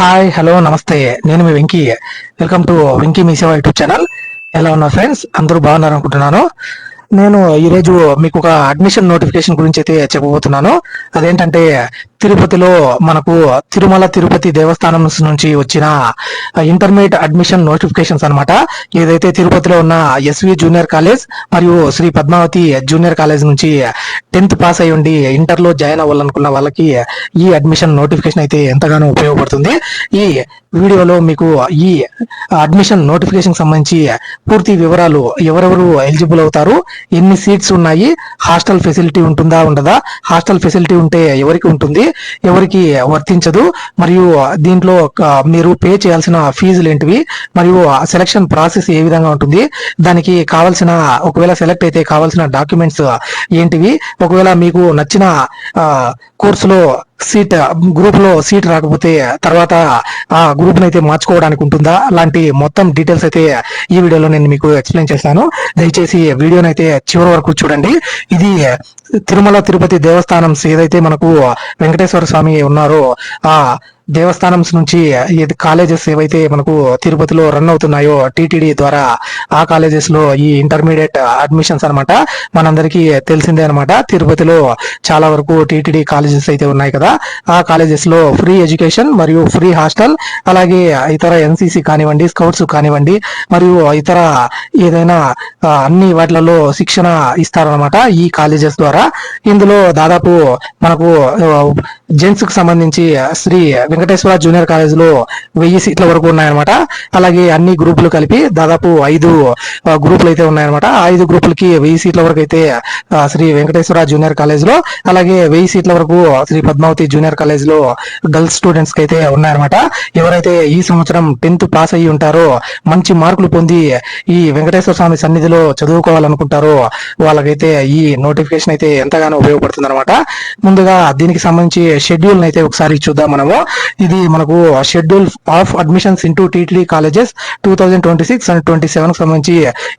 Hi hello నమస్తే. నేను మీ Venky. Welcome to Venky మీ సేవ యూట్యూబ్ ఛానల్. ఎలా ఉన్నారు ఫ్రెండ్స్? అందరూ బాగున్నారు అనుకుంటున్నాను. నేను ఈరోజు మీకు ఒక అడ్మిషన్ నోటిఫికేషన్ గురించి అయితే చెప్పబోతున్నాను. అదేంటంటే తిరుపతిలో మనకు తిరుమల తిరుపతి దేవస్థానం నుంచి వచ్చిన ఇంటర్మీడియట్ అడ్మిషన్ నోటిఫికేషన్స్ అన్నమాట. ఏదైతే తిరుపతిలో ఉన్న ఎస్వి జూనియర్ కాలేజ్ మరియు శ్రీ పద్మావతి జూనియర్ కాలేజ్ నుంచి 10th పాస్ అయి ఉండి ఇంటర్లో జాయిన్ అవ్వాలనుకున్న వాళ్ళకి ఈ అడ్మిషన్ నోటిఫికేషన్ అయితే ఎంతగానో ఉపయోగపడుతుంది. ఈ వీడియోలో మీకు ఈ అడ్మిషన్ నోటిఫికేషన్ సంబంధించి పూర్తి వివరాలు, ఎవరెవరు ఎలిజిబుల్ అవుతారు, ఎన్ని సీట్స్ ఉన్నాయి, హాస్టల్ ఫెసిలిటీ ఉంటుందా ఉండదా, హాస్టల్ ఫెసిలిటీ ఉంటే ఎవరికి ఉంటుంది, ఎవరికి వర్తించదు, మరియు దీంట్లో మీరు పే చేయాల్సిన ఫీజులు ఏంటివి, మరియు సెలక్షన్ ప్రాసెస్ ఏ విధంగా ఉంటుంది, దానికి కావాల్సిన, ఒకవేళ సెలెక్ట్ అయితే కావాల్సిన డాక్యుమెంట్స్ ఏంటివి, ఒకవేళ మీకు నచ్చిన కోర్సులో సీట్, గ్రూప్ లో సీట్ రాకపోతే తర్వాత ఆ గ్రూప్ అయితే మార్చుకోవడానికి ఉంటుందా, అలాంటి మొత్తం డీటెయిల్స్ అయితే ఈ వీడియోలో నేను మీకు ఎక్స్ప్లెయిన్ చేస్తాను. దయచేసి వీడియోని అయితే చివరి వరకు చూడండి. ఇది తిరుమల తిరుపతి దేవస్థానం ఏదైతే మనకు వెంకటేశ్వర స్వామి ఉన్నారో ఆ దేవస్థానం నుంచి కాలేజెస్ ఏవైతే మనకు తిరుపతిలో రన్ అవుతున్నాయో టీటీడీ ద్వారా, ఆ కాలేజెస్ లో ఈ ఇంటర్మీడియట్ అడ్మిషన్స్ అనమాట. మనందరికీ తెలిసిందే అనమాట, తిరుపతిలో చాలా వరకు టీటీడీ కాలేజెస్ అయితే ఉన్నాయి కదా. ఆ కాలేజెస్ లో ఫ్రీ ఎడ్యుకేషన్ మరియు ఫ్రీ హాస్టల్, అలాగే ఇతర ఎన్సీసీ కానివ్వండి, స్కౌట్స్ కానివ్వండి, మరియు ఇతర ఏదైనా అన్ని వాటిలలో శిక్షణ ఇస్తారనమాట ఈ కాలేజెస్ ద్వారా. ఇందులో దాదాపు మనకు జెంట్స్ కు సంబంధించి శ్రీ వెంకటేశ్వర జూనియర్ కాలేజ్ లో 1000 సీట్ల వరకు ఉన్నాయన్నమాట. అలాగే అన్ని గ్రూపులు కలిపి దాదాపు 5 గ్రూపులు అయితే ఉన్నాయన్నమాట. 5 గ్రూపులకి 1000 సీట్ల వరకు అయితే శ్రీ వెంకటేశ్వర జూనియర్ కాలేజ్ లో, అలాగే 1000 సీట్ల వరకు శ్రీ పద్మావతి జూనియర్ కాలేజ్ లో గర్ల్స్ స్టూడెంట్స్ కి అయితే ఉన్నాయన్నమాట. ఎవరైతే ఈ సంవత్సరం 10th పాస్ అయ్యి ఉంటారో, మంచి మార్కులు పొంది ఈ వెంకటేశ్వర స్వామి సన్నిధిలో చదువుకోవాలనుకుంటారో వాళ్ళకైతే ఈ నోటిఫికేషన్ అయితే ఎంతగానో ఉపయోగపడుతుంది అనమాట. ముందుగా దీనికి సంబంధించి షెడ్యూల్ అయితే ఒకసారి చూద్దాం మనము. ఇది మనకు schedule of admissions into TTD colleges 2026 and 27 సంబంధించి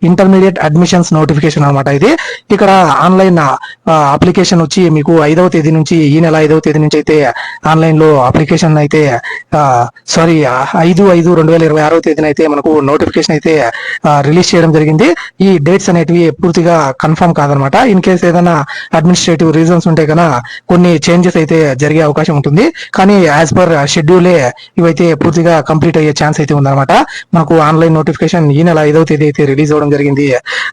ఇంటర్మీడియట్ అడ్మిషన్స్ నోటిఫికేషన్ అనమాట. ఇది ఇక్కడ ఆన్లైన్ అప్లికేషన్ వచ్చి మీకు 5వ తేదీ నుంచి, ఈ నెల 5వ తేదీ నుంచి అయితే ఆన్లైన్ లో అప్లికేషన్ అయితే 5/5/2026 తేదీన అయితే మనకు నోటిఫికేషన్ అయితే రిలీజ్ చేయడం జరిగింది. ఈ డేట్స్ అనేటివి పూర్తిగా కన్ఫర్మ్ కాదనమాట. ఇన్ కేస్ ఏదైనా అడ్మినిస్ట్రేటివ్ రీజన్స్ ఉంటే కన్నా కొన్ని చేంజెస్ అయితే జరిగే అవకాశం ఉంటుంది. కానీ యాజ్ పర్ షెడ్యూలే ఇవైతే పూర్తిగా కంప్లీట్ అయ్యే ఛాన్స్ అయితే ఉందన్నమాట. మనకు ఆన్లైన్ నోటిఫికేషన్ ఈ నెల 5వ తేదీ అయితే రిలీజ్ అవ్వడం జరిగింది.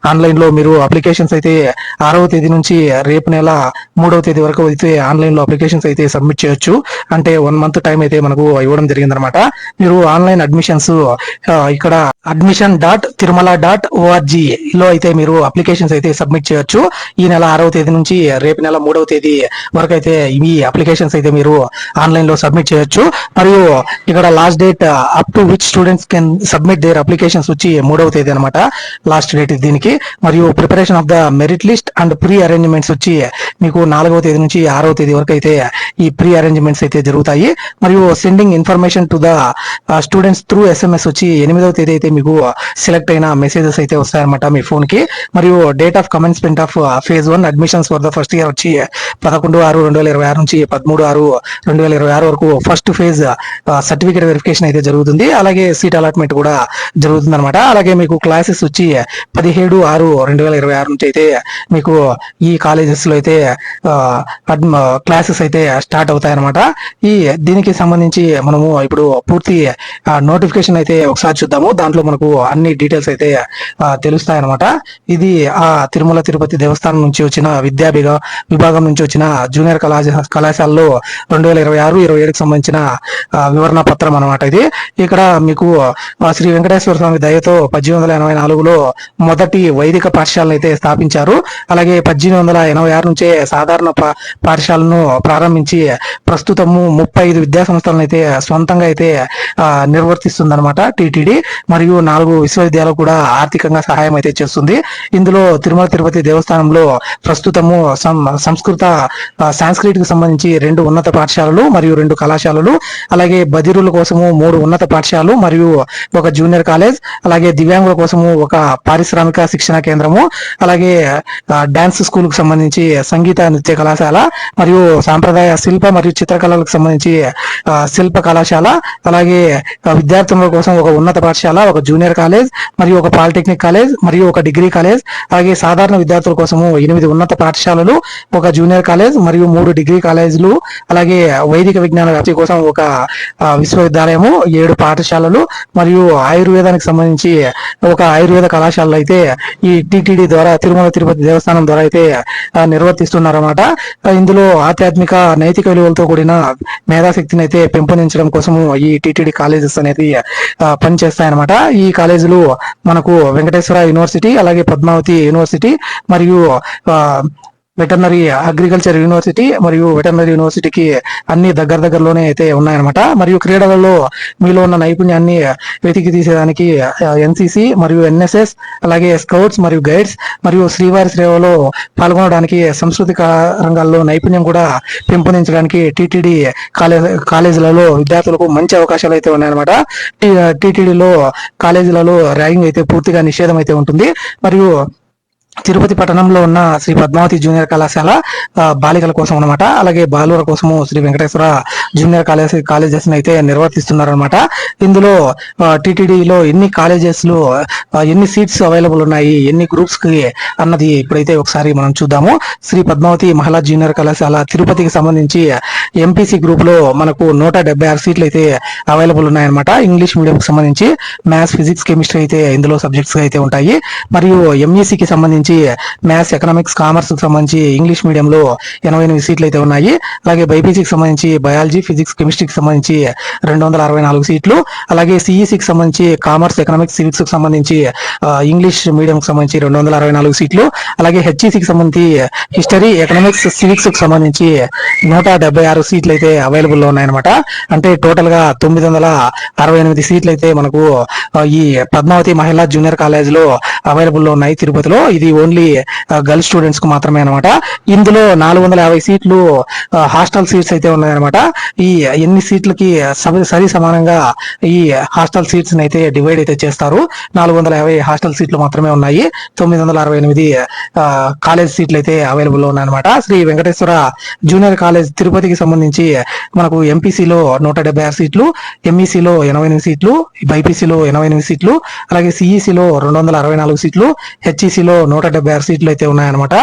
ఆన్లైన్ లో మీరు అప్లికేషన్స్ అయితే 6వ తేదీ నుంచి రేపు నెల 3వ తేదీ వరకు అయితే ఆన్లైన్ లో అప్లికేషన్స్ అయితే సబ్మిట్ చేయొచ్చు. అంటే 1 మంత్ టైం అయితే మనకు ఇవ్వడం జరిగింది అనమాట. మీరు ఆన్లైన్ అడ్మిషన్స్ ఇక్కడ admission.tirumala.org లో అయితే మీరు అప్లికేషన్స్ అయితే సబ్మిట్ చేయొచ్చు. ఈ నెల 6వ తేదీ నుంచి రేపు నెల 3వ తేదీ వరకు అయితే ఈ అప్లికేషన్స్ అయితే మీరు ఆన్లైన్ లో సబ్మిట్ చేయొచ్చు. మరియు ఇక్కడ last date up to which students can submit their applications వచ్చి 3వ తేదీ అనమాట, లాస్ట్ డేట్ దీనికి. మరియు preparation of the merit list and pre arrangements వచ్చి మీకు 4వ తేదీ నుంచి 6వ తేదీ వరకు అయితే ఈ ప్రీ అరేంజ్మెంట్స్ అయితే జరుగుతాయి. మరియు sending information to the students through SMS వచ్చి 8వ తేదీ అయితే మీకు సెలెక్ట్ అయిన మెసేజెస్ అయితే వస్తాయన్నమాట మీ ఫోన్ కి. మరియు date of commencement of phase 1 admissions for the first year వచ్చి 11/6/2026 నుంచి 13/6/2026 వరకు ఫస్ట్ ఫేజ్ సర్టిఫికేట్ వెరిఫికేషన్ అయితే జరుగుతుంది. అలాగే సీట్ అలాట్మెంట్ కూడా జరుగుతుంది అనమాట. అలాగే మీకు క్లాసెస్ వచ్చి 17/6/2026 నుంచి అయితే మీకు ఈ కాలేజెస్ లో అయితే క్లాసెస్ అయితే స్టార్ట్ అవుతాయి అనమాట. దీనికి సంబంధించి మనము ఇప్పుడు పూర్తి నోటిఫికేషన్ అయితే ఒకసారి చూద్దాము. దాంట్లో మనకు అన్ని డీటెయిల్స్ అయితే తెలుస్తాయి అనమాట. ఇది ఆ తిరుమల తిరుపతి దేవస్థానం నుంచి వచ్చిన విద్యా విభాగం నుంచి వచ్చిన జూనియర్ కళాశాలలో 2026-27కి సంబంధించిన వివరణ పత్రం అనమాట ఇది. ఇక్కడ మీకు శ్రీ వెంకటేశ్వర స్వామి దయతో 1884లో మొదటి వైదిక పాఠశాలను అయితే స్థాపించారు. అలాగే 1886 నుంచే సాధారణ పాఠశాలను ప్రారంభించి ప్రస్తుతము 35 విద్యా సంస్థలను అయితే స్వంతంగా అయితే నిర్వర్తిస్తుంది అనమాట టీటీడీ. మరియు 4 విశ్వవిద్యాలయాలు కూడా ఆర్థికంగా సహాయం అయితే చేస్తుంది. ఇందులో తిరుమల తిరుపతి దేవస్థానంలో ప్రస్తుతము సంస్కృత సాంస్క్రిట్ కి సంబంధించి 2 ఉన్నత పాఠశాలలు మరియు 2 కళాశాలలు పాఠశాలలు, అలాగే బదిరుల కోసము 3 ఉన్నత పాఠశాలలు మరియు ఒక జూనియర్ కాలేజ్, అలాగే దివ్యాంగుల కోసము ఒక పారిశ్రామిక శిక్షణ కేంద్రము, అలాగే డాన్స్ స్కూల్ కు సంబంధించి సంగీత నృత్య కళాశాల మరియు సాంప్రదాయ శిల్ప మరియు చిత్రకళలకు సంబంధించి శిల్ప కళాశాల, అలాగే విద్యార్థుల కోసం ఒక ఉన్నత పాఠశాల, ఒక జూనియర్ కాలేజ్ మరియు ఒక పాలిటెక్నిక్ కాలేజ్ మరియు ఒక డిగ్రీ కాలేజ్, అలాగే సాధారణ విద్యార్థుల కోసము 8 ఉన్నత పాఠశాలలు, ఒక జూనియర్ కాలేజ్ మరియు 3 డిగ్రీ కాలేజీలు, అలాగే వైదిక విజ్ఞాన వ్యాప్తి కోసం ఒక విశ్వవిద్యాలయము, 7 పాఠశాలలు మరియు ఆయుర్వేదానికి సంబంధించి ఒక ఆయుర్వేద కళాశాలలు అయితే ఈ టిటిడి ద్వారా, తిరుమల తిరుపతి దేవస్థానం ద్వారా అయితే నిర్వర్తిస్తున్నారన్నమాట. ఇందులో ఆధ్యాత్మిక నైతిక విలువలతో కూడిన మేధాశక్తిని అయితే పెంపొందించడం కోసము ఈ టిటిడి కాలేజెస్ అనేది పనిచేస్తాయన్నమాట. ఈ కాలేజీలు మనకు వెంకటేశ్వర యూనివర్సిటీ, అలాగే పద్మావతి యూనివర్సిటీ మరియు వెటర్నరీ అగ్రికల్చర్ యూనివర్సిటీ మరియు వెటర్నరీ యూనివర్సిటీకి అన్ని దగ్గరలోనే అయితే ఉన్నాయన్నమాట. మరియు క్రీడలలో మీలో ఉన్న నైపుణ్యాన్ని వెతికి తీసేదానికి ఎన్సిసి మరియు ఎన్ఎస్ఎస్, అలాగే స్కౌట్స్ మరియు గైడ్స్ మరియు శ్రీవారి సేవలో పాల్గొనడానికి సాంస్కృతిక రంగాల్లో నైపుణ్యం కూడా పెంపొందించడానికి టిటిడి కాలేజీలలో విద్యార్థులకు మంచి అవకాశాలు అయితే ఉన్నాయన్నమాట. టిటిడిలో కాలేజీలలో ర్యాగింగ్ అయితే పూర్తిగా నిషేధం అయితే ఉంటుంది. మరియు తిరుపతి పట్టణంలో ఉన్న శ్రీ పద్మావతి జూనియర్ కళాశాల బాలికల కోసం అనమాట, అలాగే బాలుర కోసము శ్రీ వెంకటేశ్వర జూనియర్ కాలేజెస్ అయితే నిర్వర్తిస్తున్నారనమాట. ఇందులో టిటిడిలో ఎన్ని కాలేజెస్ లో ఎన్ని సీట్స్ అవైలబుల్ ఉన్నాయి, ఎన్ని గ్రూప్స్ కి అన్నది ఇప్పుడైతే ఒకసారి మనం చూద్దాము. శ్రీ పద్మావతి మహిళా జూనియర్ కళాశాల తిరుపతికి సంబంధించి ఎంపీసీ గ్రూప్ లో మనకు 176 సీట్లు అయితే అవైలబుల్ ఉన్నాయన్నమాట. ఇంగ్లీష్ మీడియం కి సంబంధించి మ్యాథ్స్, ఫిజిక్స్, కెమిస్ట్రీ అయితే ఇందులో సబ్జెక్ట్స్ అయితే ఉంటాయి. మరియు ఎంఈసీకి సంబంధించి మ్యాథ్స్, ఎకనామిక్స్, కామర్స్ కి సంబంధించి ఇంగ్లీష్ మీడియంలో 88 సీట్లు అయితే ఉన్నాయి. అలాగే బైపీసీకి సంబంధించి బయాలజీ, ఫిజిక్స్, కెమిస్ట్రీకి సంబంధించి 264 సీట్లు, అలాగే సిఈసికి సంబంధించి కామర్స్, ఎకనామిక్స్, సివిక్స్ కి సంబంధించి ఇంగ్లీష్ మీడియం కి సంబంధించి 264 సీట్లు, అలాగే హెచ్ఈసికి సంబంధించి హిస్టరీ, ఎకనామిక్స్, సివిక్స్ కి సంబంధించి 176 సీట్లు అయితే అవైలబుల్ లో ఉన్నాయన్నమాట. అంటే టోటల్ గా 968 సీట్లు అయితే మనకు ఈ పద్మావతి మహిళా జూనియర్ కాలేజ్ లో అవైలబుల్ లో ఉన్నాయి తిరుపతిలో. ఇది ఓన్లీ గర్ల్స్ స్టూడెంట్స్ కు మాత్రమే అనమాట. ఇందులో 450 సీట్లు హాస్టల్ సీట్స్ అయితే ఉన్నాయన్నమాట. ఈ ఎన్ని సీట్లకి సరి సమానంగా ఈ హాస్టల్ సీట్స్ అయితే డివైడ్ అయితే చేస్తారు. 450 హాస్టల్ సీట్లు మాత్రమే ఉన్నాయి. 968 కాలేజ్ సీట్లు అయితే అవైలబుల్ లో ఉన్నాయన్నమాట. శ్రీ వెంకటేశ్వర జూనియర్ కాలేజ్ తిరుపతికి సంబంధించి మనకు ఎంపీసీలో 176 సీట్లు, ఎంఈసీలో 88 సీట్లు, బైపీసీలో 88 సీట్లు, అలాగే సిఈసీలో 264 సీట్లు, హెచ్ఈసీలో 176 సీట్లు అయితే ఉన్నాయన్నమాట.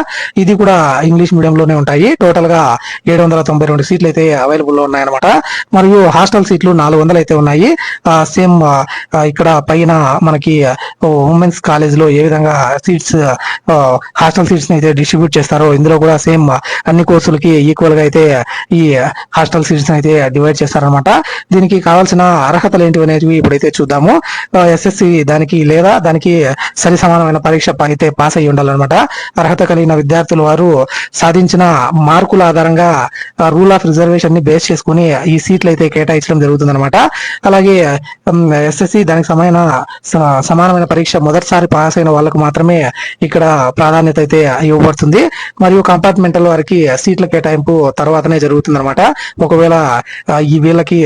ఇది కూడా ఇంగ్లీష్ మీడియంలోనే ఉంటాయి. టోటల్ గా 792 సీట్లు అయితే అవైలబుల్ లో ఉన్నాయన్నమాట. మరియు హాస్టల్ సీట్లు 400 అయితే ఉన్నాయి. సేమ్ ఇక్కడ పైన మనకి ఉమెన్స్ కాలేజ్ లో ఏ విధంగా సీట్స్ హాస్టల్ సీట్స్ అయితే డిస్ట్రిబ్యూట్ చేస్తారో ఇందులో కూడా సేమ్ అన్ని కోర్సులకి ఈక్వల్ గా అయితే ఈ హాస్టల్ సీట్స్ అయితే డివైడ్ చేస్తారనమాట. దీనికి కావాల్సిన అర్హతలు ఏంటివి అనేవి ఇప్పుడైతే చూద్దాము. ఎస్ఎస్సి దానికి లేదా దానికి సరి సమానమైన పరీక్ష అయితే పాస్ అయ్యి ఉండాలన్నమాట. అర్హత కలిగిన విద్యార్థులు వారు సాధించిన మార్కుల ఆధారంగా రూల్ ఆఫ్ రిజర్వేషన్ ని బేస్ చేసుకుని ఈ సీట్లు అయితే కేటాయించడం జరుగుతుంది అనమాట. అలాగే ఎస్ఎస్సి దానికి సమానమైన పరీక్ష మొదటిసారి పాస్ అయిన వాళ్ళకు మాత్రమే ఇక్కడ ప్రాధాన్యత అయితే ఇవ్వబడుతుంది. మరియు కంపార్ట్మెంటల్ వారికి సీట్ల కేటాయింపు తర్వాతనే జరుగుతుంది అనమాట. ఒకవేళ ఈ వీళ్ళకి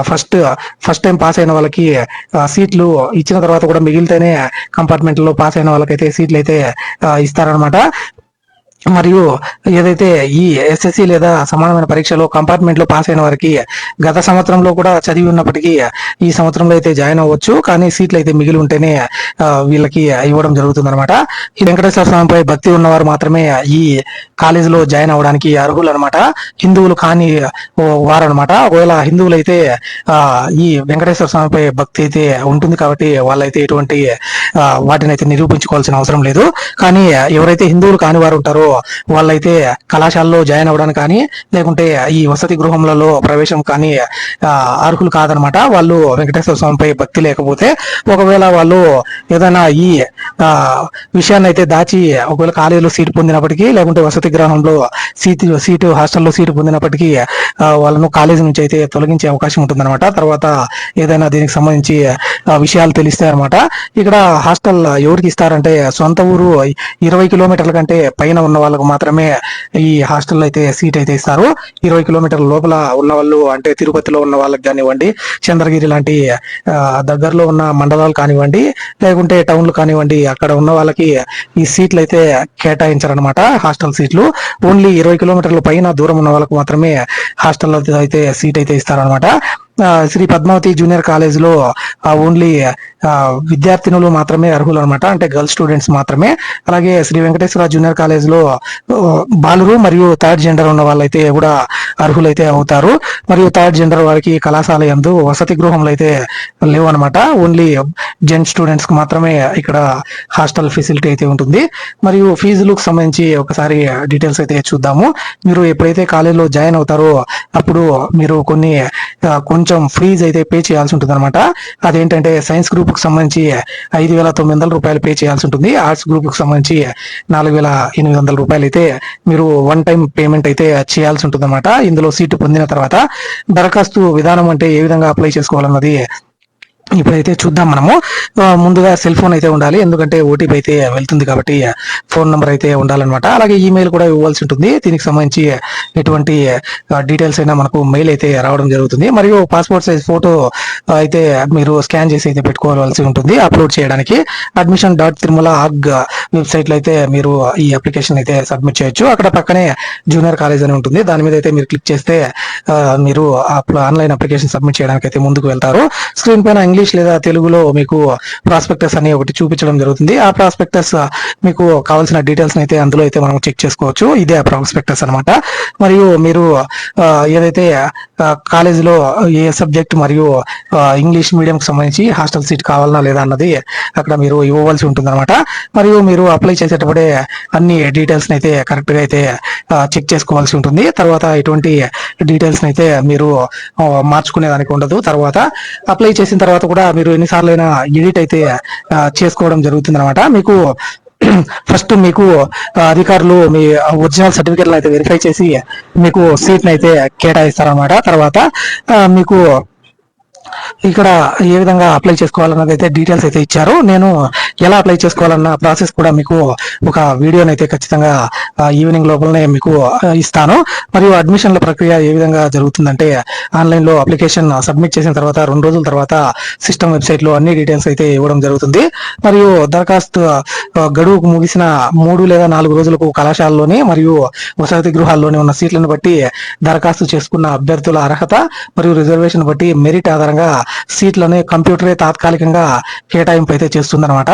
ఫస్ట్ టైం పాస్ అయిన వాళ్ళకి సీట్లు ఇచ్చిన తర్వాత కూడా మిగిలితేనే కంపార్ట్మెంట్ లో పాస్ అయిన వాళ్ళకైతే సీట్లు అయితే ఇస్తారనమాట. మరియు ఏదైతే ఈ ఎస్ఎస్సి లేదా సమానమైన పరీక్షలో కంపార్ట్మెంట్ లో పాస్ అయిన వారికి గత సంవత్సరంలో కూడా చదివి ఉన్నప్పటికీ ఈ సంవత్సరంలో అయితే జాయిన్ అవ్వచ్చు, కానీ సీట్లు అయితే మిగిలి ఉంటేనే వీళ్ళకి ఇవ్వడం జరుగుతుంది అనమాట. ఈ వెంకటేశ్వర స్వామిపై భక్తి ఉన్నవారు మాత్రమే ఈ కాలేజీలో జాయిన్ అవ్వడానికి అర్హులు అనమాట. హిందువులు కాని వారనమాట. ఒకవేళ హిందువులు అయితే ఈ వెంకటేశ్వర స్వామిపై భక్తి అయితే ఉంటుంది కాబట్టి వాళ్ళైతే ఎటువంటి వాటిని అయితే నిరూపించుకోవాల్సిన అవసరం లేదు. కానీ ఎవరైతే హిందువులు కాని వారు ఉంటారో వాళ్ళైతే కళాశాలలో జాయిన్ అవ్వడానికి కానీ లేకుంటే ఈ వసతి గృహంలో ప్రవేశం కానీ అర్హులు కాదనమాట. వాళ్ళు వెంకటేశ్వర స్వామిపై భక్తి లేకపోతే, ఒకవేళ వాళ్ళు ఏదైనా ఈ విషయాన్ని అయితే దాచి ఒకవేళ కాలేజీలో సీటు పొందినప్పటికీ లేకుంటే వసతి గృహంలో సీటు హాస్టల్లో సీటు పొందినప్పటికీ వాళ్ళను కాలేజీ నుంచి అయితే తొలగించే అవకాశం ఉంటుందన్నమాట. తర్వాత ఏదైనా దీనికి సంబంధించి విషయాలు తెలిస్తే అనమాట. ఇక్కడ హాస్టల్ ఎవరికి ఇస్తారంటే సొంత ఊరు 20 కిలోమీటర్ల కంటే పైన ఉన్న వాళ్ళకు మాత్రమే ఈ హాస్టల్లో అయితే సీట్ అయితే ఇస్తారు. 20 కిలోమీటర్ల లోపల ఉన్న వాళ్ళు, అంటే తిరుపతిలో ఉన్న వాళ్ళకి కానివ్వండి, చంద్రగిరి లాంటి దగ్గరలో ఉన్న మండలాలు కానివ్వండి, లేకుంటే టౌన్లు కానివ్వండి, అక్కడ ఉన్న వాళ్ళకి ఈ సీట్లు అయితే కేటాయించారనమాట. హాస్టల్ సీట్లు ఓన్లీ 20 కిలోమీటర్ల పైన దూరం ఉన్న వాళ్ళకు మాత్రమే హాస్టల్లో అయితే సీట్ అయితే ఇస్తారనమాట. శ్రీ పద్మావతి జూనియర్ కాలేజ్ లో ఓన్లీ విద్యార్థినులు మాత్రమే అర్హులు అనమాట, అంటే గర్ల్స్ స్టూడెంట్స్ మాత్రమే. అలాగే శ్రీ వెంకటేశ్వర జూనియర్ కాలేజ్ లో బాలురు మరియు థర్డ్ జెండర్ ఉన్న వాళ్ళైతే కూడా అర్హులైతే అవుతారు. మరియు థర్డ్ జెండర్ వారికి కళాశాల యందు వసతి గృహంలో అయితే లేవు అనమాట. ఓన్లీ జెంట్ స్టూడెంట్స్ కి మాత్రమే ఇక్కడ హాస్టల్ ఫెసిలిటీ అయితే ఉంటుంది. మరియు ఫీజులకు సంబంధించి ఒకసారి డీటెయిల్స్ అయితే చూద్దాము. మీరు ఎప్పుడైతే కాలేజీలో జాయిన్ అవుతారో అప్పుడు మీరు కొంచెం ఫీజు అయితే పే చేయాల్సి ఉంటుంది అనమాట. అదేంటంటే సైన్స్ గ్రూప్ కు సంబంధించి 5,900 రూపాయలు పే చేయాల్సి ఉంటుంది. ఆర్ట్స్ గ్రూప్ కు సంబంధించి 4,800 రూపాయలు అయితే మీరు వన్ టైం పేమెంట్ అయితే చేయాల్సి ఉంటుంది అనమాట. ఇందులో సీటు పొందిన తర్వాత దరఖాస్తు విధానం అంటే ఏ విధంగా అప్లై చేసుకోవాలన్నది ఇప్పుడైతే చూద్దాం. మనము ముందుగా సెల్ ఫోన్ అయితే ఉండాలి, ఎందుకంటే ఓటీపీ అయితే వెళ్తుంది కాబట్టి ఫోన్ నెంబర్ అయితే ఉండాలన్నమాట. అలాగే ఈమెయిల్ కూడా ఇవ్వాల్సి ఉంటుంది. దీనికి సంబంధించి ఎటువంటి డీటెయిల్స్ అయినా మనకు మెయిల్ అయితే రావడం జరుగుతుంది. మరియు పాస్పోర్ట్ సైజ్ ఫోటో అయితే మీరు స్కాన్ చేసి అయితే పెట్టుకోవాల్సి ఉంటుంది అప్లోడ్ చేయడానికి. admission.tirumala.org వెబ్సైట్ లో అయితే మీరు ఈ అప్లికేషన్ అయితే సబ్మిట్ చేయొచ్చు. అక్కడ పక్కనే జూనియర్ కాలేజ్ అని ఉంటుంది, దాని మీద అయితే మీరు క్లిక్ చేస్తే మీరు ఆన్లైన్ అప్లికేషన్ సబ్మిట్ చేయడానికి అయితే ముందుకు వెళ్తారు. స్క్రీన్ పైన ఇంగ్లీష్ లేదా తెలుగులో మీకు ప్రాస్పెక్టస్ అని ఒకటి చూపించడం జరుగుతుంది. ఆ ప్రాస్పెక్టస్ మీకు కావాల్సిన డీటెయిల్స్ అయితే అందులో అయితే మనం చెక్ చేసుకోవచ్చు. ఇదే ఆ ప్రాస్పెక్టస్ అనమాట. మరియు మీరు ఏదైతే కాలేజీలో ఏ సబ్జెక్ట్ మరియు ఇంగ్లీష్ మీడియం కి సంబంధించి హాస్టల్ సీట్ కావాలన్నా లేదా అన్నది అక్కడ మీరు ఇవ్వవలసి ఉంటుంది అనమాట. మరియు మీరు అప్లై చేసేటప్పుడే అన్ని డీటెయిల్స్ అయితే కరెక్ట్ గా అయితే చెక్ చేసుకోవాల్సి ఉంటుంది. తర్వాత ఎటువంటి డీటెయిల్స్ అయితే మీరు మార్చుకునేదానికి ఉండదు. తర్వాత అప్లై చేసిన తర్వాత కూడా మీరు ఎన్నిసార్లు అయినా ఎడిట్ అయితే చేసుకోవడం జరుగుతుంది అనమాట. మీకు ఫస్ట్ మీకు అధికారులు మీ ఒరిజినల్ సర్టిఫికేట్లు అయితే వెరిఫై చేసి మీకు సీట్ అయితే కేటాయిస్తారనమాట. తర్వాత మీకు ఇక్కడ ఏ విధంగా అప్లై చేసుకోవాలన్నది అయితే డీటెయిల్స్ అయితే ఇచ్చారు. నేను ఎలా అప్లై చేసుకోవాలన్న ప్రాసెస్ కూడా మీకు ఒక వీడియోని అయితే ఖచ్చితంగా ఈవినింగ్ లోపలనే మీకు ఇస్తాను. మరియు అడ్మిషన్ల ప్రక్రియ ఏ విధంగా జరుగుతుందంటే ఆన్లైన్ లో అప్లికేషన్ సబ్మిట్ చేసిన తర్వాత 2 రోజుల తర్వాత సిస్టమ్ వెబ్సైట్ లో అన్ని డీటెయిల్స్ అయితే ఇవ్వడం జరుగుతుంది. మరియు దరఖాస్తు గడువుకు ముగిసిన 3 లేదా 4 రోజులకు కళాశాలలోని మరియు వసతి గృహాల్లోని ఉన్న సీట్లను బట్టి దరఖాస్తు చేసుకున్న అభ్యర్థుల అర్హత మరియు రిజర్వేషన్ బట్టి మెరిట్ ఆధారంగా సీట్లని కంప్యూటరే తాత్కాలికంగా కేటాయింపు అయితే చేస్తుందన్నమాట.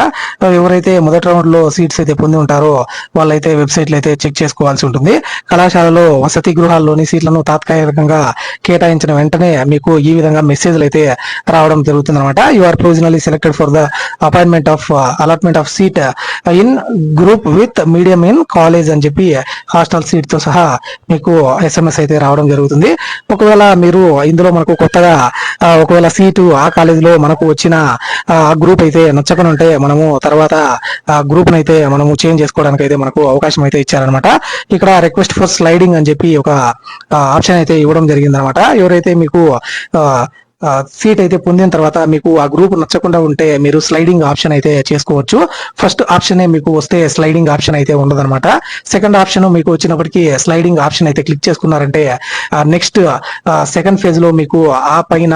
ఎవరైతే మొదటి రౌండ్ లో సీట్స్ అయితే పొంది ఉంటారో వాళ్ళైతే వెబ్సైట్లు అయితే చెక్ చేసుకోవాల్సి ఉంటుంది. కళాశాలలో వసతి గృహాల్లోని సీట్లను తాత్కాలికంగా కేటాయించిన వెంటనే మీకు ఈ విధంగా మెసేజ్లు అయితే రావడం జరుగుతుంది అనమాట. You are provisionally selected for the appointment of allotment of seat in group with medium in college అని చెప్పి హాస్టల్ సీట్ తో సహా మీకు SMS అయితే రావడం జరుగుతుంది. ఒకవేళ మీరు ఇందులో మనకు కొత్తగా ఒకవేళ సీటు ఆ కాలేజీలో మనకు వచ్చిన గ్రూప్ అయితే నచ్చకుండా ఉంటే మనము తర్వాత ఆ గ్రూప్ అయితే మనము చేంజ్ చేసుకోవడానికి అయితే మనకు అవకాశం అయితే ఇచ్చారనమాట. ఇక్కడ రిక్వెస్ట్ ఫర్ స్లైడింగ్ అని చెప్పి ఒక ఆప్షన్ అయితే ఇవ్వడం జరిగింది అనమాట. ఎవరైతే మీకు సీట్ అయితే పొందిన తర్వాత మీకు ఆ గ్రూప్ నచ్చకుండా ఉంటే మీరు స్లైడింగ్ ఆప్షన్ అయితే చేసుకోవచ్చు. ఫస్ట్ ఆప్షన్ మీకు వస్తే స్లైడింగ్ ఆప్షన్ అయితే ఉండదన్నమాట. సెకండ్ ఆప్షన్ మీకు వచ్చినప్పటికీ స్లైడింగ్ ఆప్షన్ అయితే క్లిక్ చేసుకున్నారంటే నెక్స్ట్ సెకండ్ ఫేజ్ లో మీకు ఆ పైన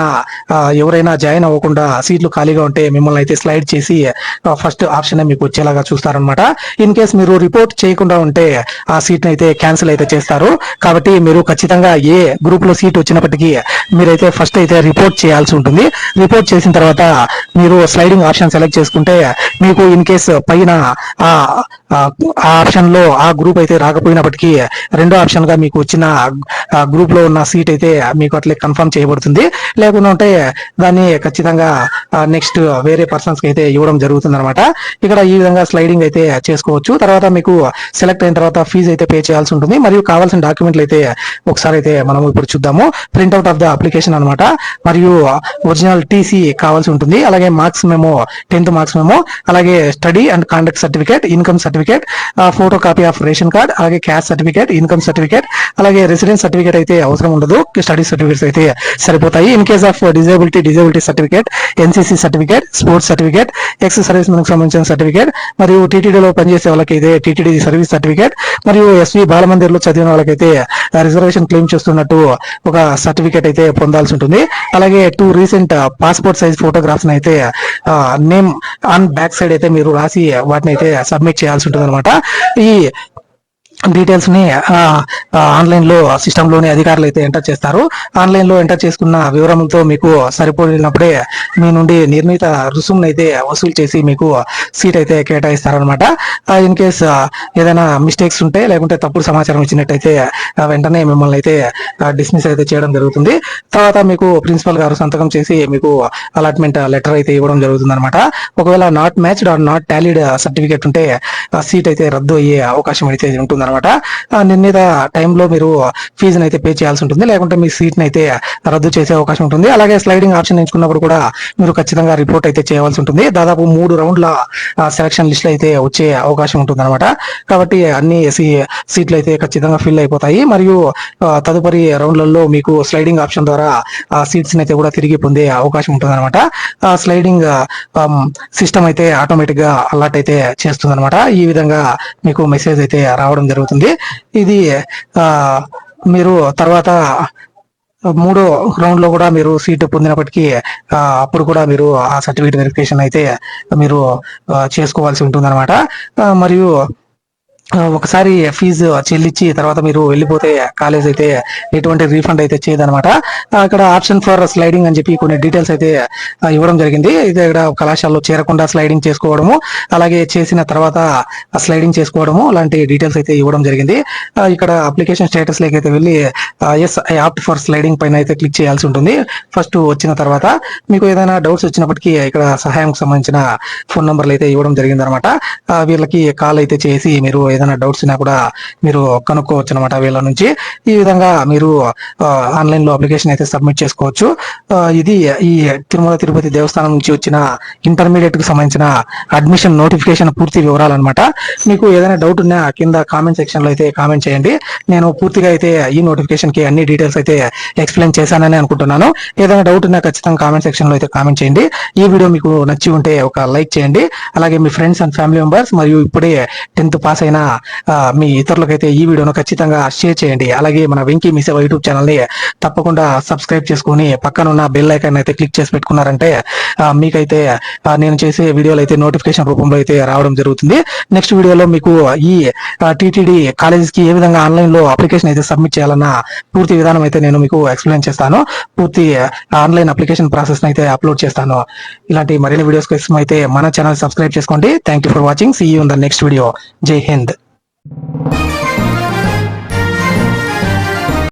ఎవరైనా జాయిన్ అవ్వకుండా సీట్లు ఖాళీగా ఉంటే మిమ్మల్ని అయితే స్లైడ్ చేసి ఫస్ట్ ఆప్షన్ మీకు వచ్చేలాగా చూస్తారనమాట. ఇన్ కేస్ మీరు రిపోర్ట్ చేయకుండా ఉంటే ఆ సీట్ అయితే క్యాన్సిల్ అయితే చేస్తారు. కాబట్టి మీరు ఖచ్చితంగా ఏ గ్రూప్ లో సీట్ వచ్చినప్పటికీ మీరైతే ఫస్ట్ అయితే రిపోర్ట్ చేయాల్సి ఉంటుంది. రిపోర్ట్ చేసిన తర్వాత మీరు స్లైడింగ్ ఆప్షన్ సెలెక్ట్ చేసుకుంటే మీకు ఇన్ కేస్ పైన ఆ ఆప్షన్ లో ఆ గ్రూప్ అయితే రాకపోయినప్పటికీ రెండో ఆప్షన్ గా మీకు వచ్చిన గ్రూప్ లో ఉన్న సీట్ అయితే మీకు అట్లే కన్ఫర్మ్ చేయబడుతుంది. లేకుండా ఉంటే దాన్ని ఖచ్చితంగా నెక్స్ట్ వేరే పర్సన్స్ కి అయితే ఇవ్వడం జరుగుతుంది అనమాట. ఇక్కడ ఈ విధంగా స్లైడింగ్ అయితే చేసుకోవచ్చు. తర్వాత మీకు సెలెక్ట్ అయిన తర్వాత ఫీజు అయితే పే చేయాల్సి ఉంటుంది. మరియు కావాల్సిన డాక్యుమెంట్లు అయితే ఒకసారి అయితే మనం ఇప్పుడు చూద్దాము. ప్రింట్అవుట్ ఆఫ్ ద అప్లికేషన్ అనమాట. మరియు ఒరిజినల్ టీసీ కావాల్సి ఉంటుంది. అలాగే marks memo, 10th marks memo, అలాగే study and conduct certificate, income certificate certificate, photo copy of ration card, అలాగే క్యాస్ట్ సర్టిఫికేట్, ఇన్కమ్ సర్టిఫికేట్, అలాగే రెసిడెన్స్ సర్టిఫికేట్ అయితే అవసరం ఉండదు. స్టడీ సర్టిఫికేట్స్ అయితే సరిపోతాయి. In case of disability certificate, NCC certificate, sports certificate, ex service men సంబంధించిన సర్టిఫికేట్, మరియు టీటీడీలో పనిచేసే వాళ్ళకైతే టీటీడీ సర్వీస్ సర్టిఫికేట్, మరియు ఎస్వి బాలమందిర్ లో చదివిన వాళ్ళకైతే రిజర్వేషన్ క్లెయిమ్ చేస్తున్నట్టు ఒక సర్టిఫికేట్ అయితే పొందాల్సి ఉంటుంది. అలాగే 2 రీసెంట్ పాస్పోర్ట్ సైజ్ ఫోటోగ్రాఫ్స్ అయితే నేమ్ ఆన్ బ్యాక్ సైడ్ అయితే మీరు రాసి వాటిని అయితే సబ్మిట్ చేయాల్సి ఉంటుంది అనమాట. ఈ డీటెయిల్స్ ని ఆన్లైన్ లో సిస్టమ్ లోని అధికారులు అయితే ఎంటర్ చేస్తారు. ఆన్లైన్ లో ఎంటర్ చేసుకున్న వివరములతో మీకు సరిపోయినప్పుడే మీ నుండి నిర్ణీత రుసుమును అయితే వసూలు చేసి మీకు సీట్ అయితే కేటాయిస్తారనమాట. ఇన్ కేస్ ఏదైనా మిస్టేక్స్ ఉంటే లేకుంటే తప్పుడు సమాచారం ఇచ్చినట్టయితే వెంటనే మిమ్మల్ని అయితే డిస్మిస్ అయితే చేయడం జరుగుతుంది. తర్వాత మీకు ప్రిన్సిపల్ గారు సంతకం చేసి మీకు అలాట్మెంట్ లెటర్ అయితే ఇవ్వడం జరుగుతుంది అనమాట. ఒకవేళ not matched or not tallied certificate ఉంటే సీట్ అయితే రద్దు అయ్యే అవకాశం అయితే ఉంటుంది అనమాట. నిర్ణీత టైంలో మీరు ఫీజుని అయితే పే చేయాల్సి ఉంటుంది, లేకుంటే మీ సీట్ ని అయితే రద్దు చేసే అవకాశం ఉంటుంది. అలాగే స్లైడింగ్ ఆప్షన్ ఎంచుకున్నప్పుడు కూడా మీరు ఖచ్చితంగా రిపోర్ట్ అయితే చేయవలసి ఉంటుంది. దాదాపు 3 రౌండ్ల సెలక్షన్ లిస్ట్ అయితే వచ్చే అవకాశం ఉంటుంది అనమాట. కాబట్టి అన్ని సీట్లు అయితే ఖచ్చితంగా ఫిల్ అయిపోతాయి. మరియు తదుపరి రౌండ్లలో మీకు స్లైడింగ్ ఆప్షన్ ద్వారా సీట్స్ అయితే కూడా తిరిగి పొందే అవకాశం ఉంటుంది అనమాట. స్లైడింగ్ సిస్టమ్ అయితే ఆటోమేటిక్ గా అలర్ట్ అయితే చేస్తుంది అనమాట. ఈ విధంగా మీకు మెసేజ్ అయితే రావడం జరుగుతుంది. ఇది మీరు తర్వాత 3వ రౌండ్ లో కూడా మీరు సీటు పొందినప్పటికీ అప్పుడు కూడా మీరు ఆ సర్టిఫికేట్ వెరిఫికేషన్ అయితే మీరు చేసుకోవాల్సి ఉంటుంది అనమాట. మరియు ఒకసారి ఫీజు చెల్లించి తర్వాత మీరు వెళ్ళిపోతే కాలేజ్ అయితే ఎటువంటి రీఫండ్ అయితే చేయదనమాట. ఇక్కడ ఆప్షన్ ఫర్ స్లైడింగ్ అని చెప్పి కొన్ని డీటెయిల్స్ అయితే ఇవ్వడం జరిగింది. అయితే ఇక్కడ కళాశాలలో చేరకుండా స్లైడింగ్ చేసుకోవడము, అలాగే చేసిన తర్వాత స్లైడింగ్ చేసుకోవడము లాంటి డీటెయిల్స్ అయితే ఇవ్వడం జరిగింది. ఇక్కడ అప్లికేషన్ స్టేటస్ లేకైతే వెళ్ళి yes I opt for sliding పైన అయితే క్లిక్ చేయాల్సి ఉంటుంది. ఫస్ట్ వచ్చిన తర్వాత మీకు ఏదైనా డౌట్స్ వచ్చినప్పటికీ ఇక్కడ సహాయం సంబంధించిన ఫోన్ నంబర్లు అయితే ఇవ్వడం జరిగింది అనమాట. వీళ్ళకి కాల్ అయితే చేసి మీరు ఏదైనా డౌట్స్ ఉన్నా కూడా మీరు కనుక్కోవచ్చు అనమాట వీళ్ళ నుంచి. ఈ విధంగా మీరు ఆన్లైన్ లో అప్లికేషన్ అయితే సబ్మిట్ చేసుకోవచ్చు. ఇది ఈ తిరుమల తిరుపతి దేవస్థానం నుంచి వచ్చిన ఇంటర్మీడియట్ కు సంబంధించిన అడ్మిషన్ నోటిఫికేషన్ పూర్తి వివరాలు అనమాట. మీకు ఏదైనా డౌట్ ఉన్నా కింద కామెంట్ సెక్షన్ లో అయితే కామెంట్ చేయండి. నేను పూర్తిగా అయితే ఈ నోటిఫికేషన్ కి అన్ని డీటెయిల్స్ అయితే ఎక్స్ప్లెయిన్ చేశానని అనుకుంటున్నాను. ఏదైనా డౌట్ ఉన్నా ఖచ్చితంగా కామెంట్ సెక్షన్ లో అయితే కామెంట్ చేయండి. ఈ వీడియో మీకు నచ్చి ఉంటే ఒక లైక్ చేయండి. అలాగే మీ ఫ్రెండ్స్ అండ్ ఫ్యామిలీ మెంబర్స్ మరియు ఇప్పుడే 10th పాస్ అయిన మీ ఇతరులకైతే ఈ వీడియోను ఖచ్చితంగా షేర్ చేయండి. అలాగే మన వెంకీ మీ సేవ యూట్యూబ్ ఛానల్ ని తప్పకుండా సబ్స్క్రైబ్ చేసుకుని పక్కనున్న బెల్ ఐకాన్ అయితే క్లిక్ చేసి పెట్టుకున్నారంటే మీకైతే నేను చేసే వీడియోలు అయితే నోటిఫికేషన్ రూపంలో అయితే రావడం జరుగుతుంది. నెక్స్ట్ వీడియోలో మీకు ఈ టీటీడీ కాలేజెస్ కి ఏ విధంగా ఆన్లైన్ లో అప్లికేషన్ అయితే సబ్మిట్ చేయాలన్న పూర్తి విధానం అయితే నేను మీకు ఎక్స్ప్లెయిన్ చేస్తాను. పూర్తి ఆన్లైన్ అప్లికేషన్ ప్రాసెస్ అయితే అప్లోడ్ చేస్తాను. ఇలాంటి మరిన్ని వీడియోస్ కోసం అయితే మన ఛానల్ సబ్స్క్రైబ్ చేసుకోండి. Thank you for watching. See you in the next video. జై హింద్.